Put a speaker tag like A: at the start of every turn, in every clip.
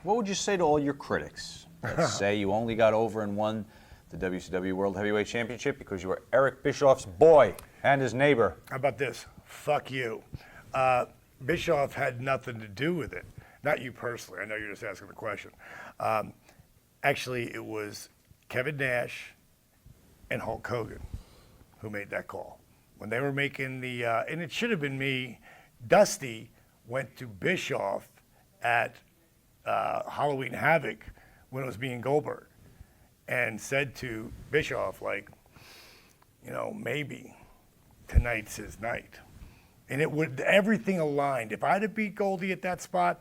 A: What would you say to all your critics that say you only got over and won the WCW World Heavyweight Championship because you were Eric Bischoff's boy and his neighbor?
B: How about this? Fuck you. Bischoff had nothing to do with it. Not you personally. I know you're just asking the question. Actually, it was Kevin Nash and Hulk Hogan who made that call. When they were making the, and it should have been me, Dusty went to Bischoff at Halloween Havoc when it was me and Goldberg and said to Bischoff, like, you know, maybe tonight's his night. And it would, everything aligned. If I'd have beat Goldie at that spot,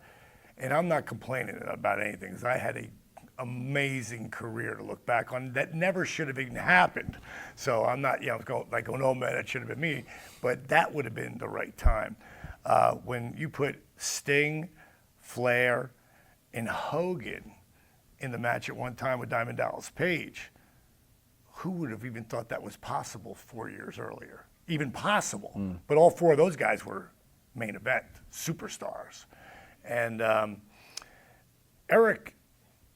B: and I'm not complaining about anything, because I had an amazing career to look back on that never should have even happened. So I'm not, you know, going, oh man, that should have been me. But that would have been the right time. When you put Sting, Flair, and Hogan in the match at one time with Diamond Dallas Page, who would have even thought that was possible 4 years earlier? Even possible. But all four of those guys were main event superstars. And Eric,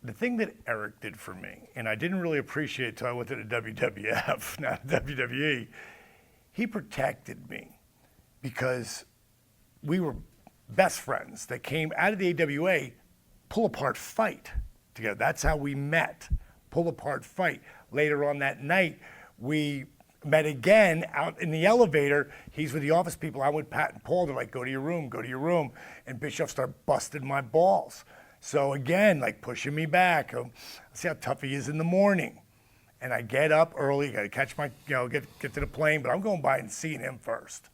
B: the thing that Eric did for me, and I didn't really appreciate until I went to the WWF, not WWE, he protected me because we were best friends that came out of the AWA, pull apart fight together. That's how we met, pull apart fight. Later on that night, we met again out in the elevator. He's with the office people. I'm with Pat and Paul. They're like, go to your room, go to your room. And Bischoff started busting my balls. So again, like pushing me back. See how tough he is in the morning. And I get up early, got to catch my, you know, get to the plane, but I'm going by and seeing him first.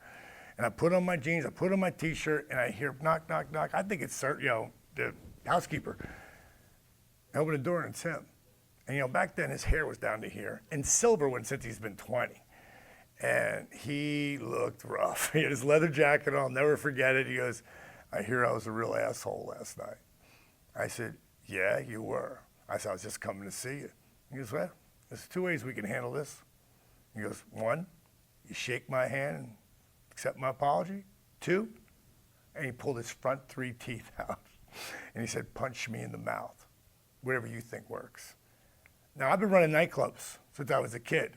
B: And I put on my jeans, I put on my t-shirt, and I hear knock, knock, knock. I think it's, you know, the housekeeper. I open the door and it's him. And you know, back then his hair was down to here, and silver one since he's been 20. And he looked rough. He had his leather jacket on, I'll never forget it. He goes, I hear I was a real asshole last night. I said, yeah, you were. I said, I was just coming to see you. He goes, well, there's two ways we can handle this. He goes, one, you shake my hand and accept my apology. Two, and he pulled his front 3 teeth out. And he said, punch me in the mouth, whatever you think works. Now, I've been running nightclubs since I was a kid.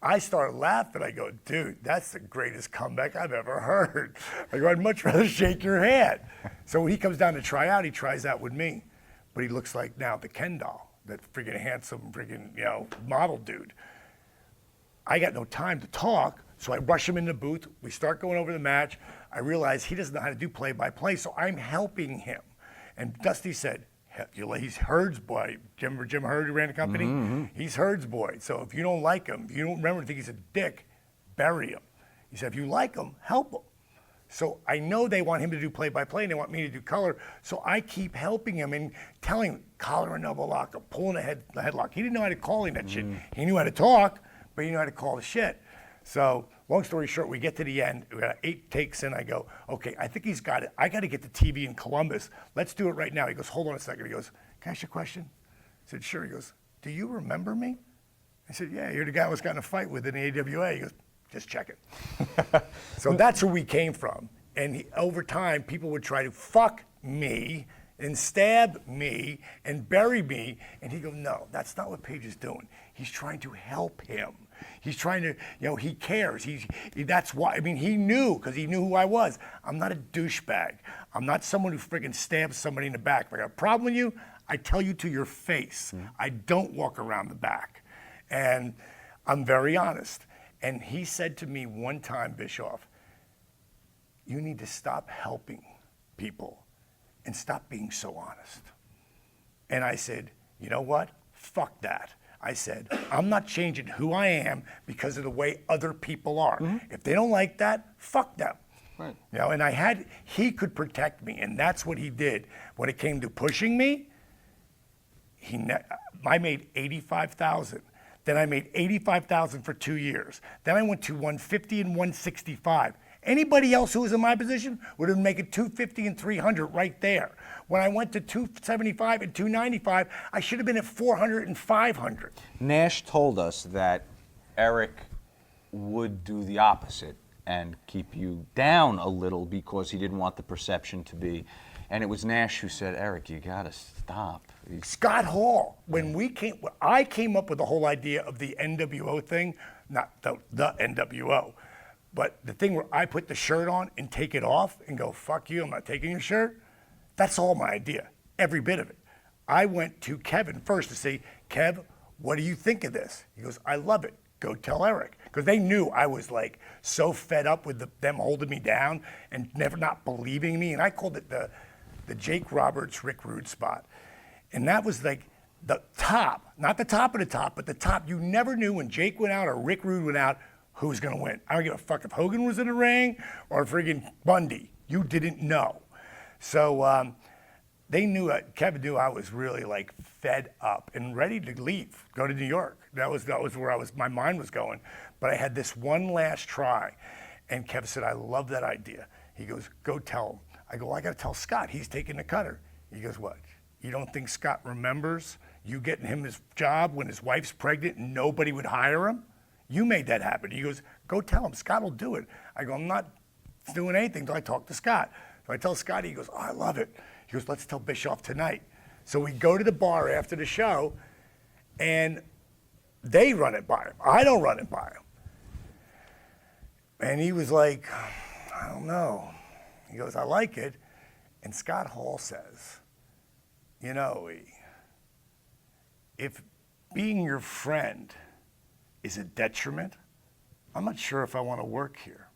B: I started laughing. I go, dude, that's the greatest comeback I've ever heard. I go, I'd much rather shake your hand. So when he comes down to try out, he tries out with me. But he looks like now the Ken doll, that freaking handsome freaking, you know, model dude. I got no time to talk, so I rush him in the booth. We start going over the match. I realize he doesn't know how to do play-by-play, so I'm helping him. And Dusty said, he's Herd's boy. Jim Herd, who ran the company? Mm-hmm. He's Herd's boy. So if you don't like him, if you don't remember, think he's a dick, bury him. He said, if you like him, help him. So I know they want him to do play-by-play, and they want me to do color. So I keep helping him and telling him, collar and elbow lock, pulling a headlock. He didn't know how to call him that shit. He knew how to talk, but he knew how to call the shit. So long story short, we get to the end. We got 8 takes in. I go, okay, I think he's got it. I got to get the TV in Columbus. Let's do it right now. He goes, hold on a second. He goes, can I ask you a question? I said, sure. He goes, do you remember me? I said, yeah, you're the guy I was got in a fight with in the AWA. He goes, just check it. So that's where we came from. And over time, people would try to fuck me and stab me and bury me. And he goes, no, that's not what Page is doing. He's trying to help him. He's trying to, you know, he cares. That's why, I mean, he knew, because he knew who I was. I'm not a douchebag. I'm not someone who friggin' stabs somebody in the back. If I got a problem with you, I tell you to your face. I don't walk around the back. And I'm very honest. And he said to me one time, Bischoff, you need to stop helping people and stop being so honest. And I said, you know what? Fuck that. I said, I'm not changing who I am because of the way other people are. If they don't like that, fuck them. Right. You know, and he could protect me, and that's what he did. When it came to pushing me, I made $85,000. Then I made $85,000 for 2 years. Then I went to 150 and 165. Anybody else who was in my position would have been making 250 and 300 right there. When I went to 275 and 295, I should have been at 400 and 500.
A: Nash told us that Eric would do the opposite and keep you down a little because he didn't want the perception to be And it was Nash who said, Eric, you got to stop.
B: Scott Hall, when I came up with the whole idea of the NWO thing, not the NWO, but the thing where I put the shirt on and take it off and go, fuck you, I'm not taking your shirt. That's all my idea, every bit of it. I went to Kevin first to say, Kev, what do you think of this? He goes, I love it. Go tell Eric. Because they knew I was like so fed up with them holding me down and never not believing me. And I called it the Jake Roberts, Rick Rude spot. And that was like the top, not the top of the top, but the top. You never knew when Jake went out or Rick Rude went out who was going to win. I don't give a fuck if Hogan was in the ring or friggin' Bundy. You didn't know. So they knew, Kevin knew I was really like fed up and ready to leave, go to New York. That was where my mind was going. But I had this one last try. And Kevin said, I love that idea. He goes, go tell him. I go, well, I got to tell Scott. He's taking the cutter. He goes, what? You don't think Scott remembers you getting him his job when his wife's pregnant and nobody would hire him? You made that happen. He goes, go tell him. Scott will do it. I go, I'm not doing anything until I talk to Scott. So I tell Scott, he goes, oh, I love it. He goes, let's tell Bischoff tonight. So we go to the bar after the show, and they run it by him. I don't run it by him. And he was like, I don't know. He goes, I like it. And Scott Hall says, you know, if being your friend is a detriment, I'm not sure if I want to work here.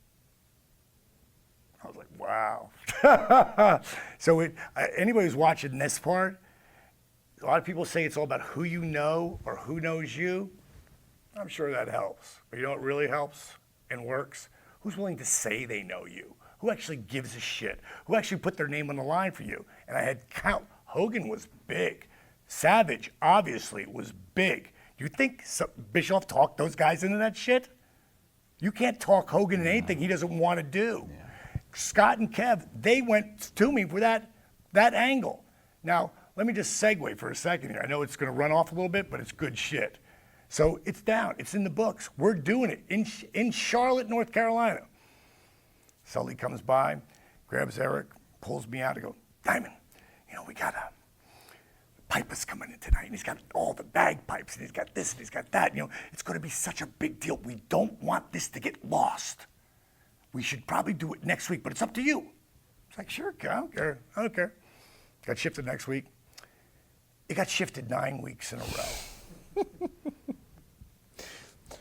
B: I was like, wow. So anybody who's watching this part, a lot of people say it's all about who you know or who knows you. I'm sure that helps. But you know what really helps and works? Who's willing to say they know you? Who actually gives a shit? Who actually put their name on the line for you? And I had count. Hogan was big. Savage, obviously, was big. You think Bischoff talked those guys into that shit? You can't talk Hogan into anything he doesn't want to do. Yeah. Scott and Kev, they went to me for that angle. Now, let me just segue for a second here. I know it's going to run off a little bit, but it's good shit. So it's down. It's in the books. We're doing it in Charlotte, North Carolina. Sully comes by, grabs Eric, pulls me out and goes, Diamond, you know, we got a Piper's coming in tonight, and he's got all the bagpipes, and he's got this, and he's got that. You know, it's going to be such a big deal. We don't want this to get lost. We should probably do it next week, but it's up to you. It's like, sure, I don't care. I don't care. Got shifted next week. It got shifted 9 weeks in a row.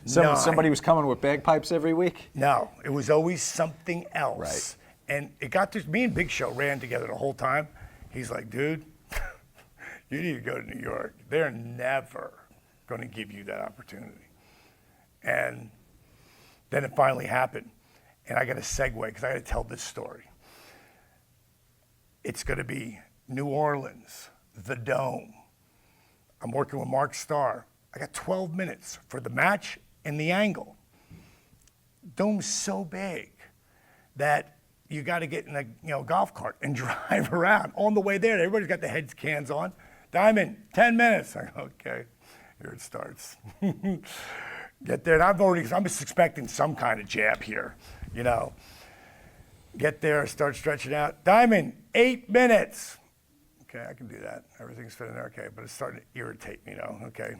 A: Somebody was coming with bagpipes every week?
B: No, it was always something else.
A: Right.
B: And it got to me and Big Show ran together the whole time. He's like, dude, you need to go to New York. They're never going to give you that opportunity. And then it finally happened. And I got to segue because I got to tell this story. It's going to be New Orleans, the Dome. I'm working with Mark Starr. I got 12 minutes for the match and the angle. Dome's so big that you got to get in a golf cart and drive around. On the way there, everybody's got the head cans on. Diamond, 10 minutes. I go, okay, here it starts. Get there, and I'm just expecting some kind of jab here, you know. Get there, start stretching out. Diamond, 8 minutes. Okay, I can do that. Everything's fitting there, okay, but it's starting to irritate me, you know, okay.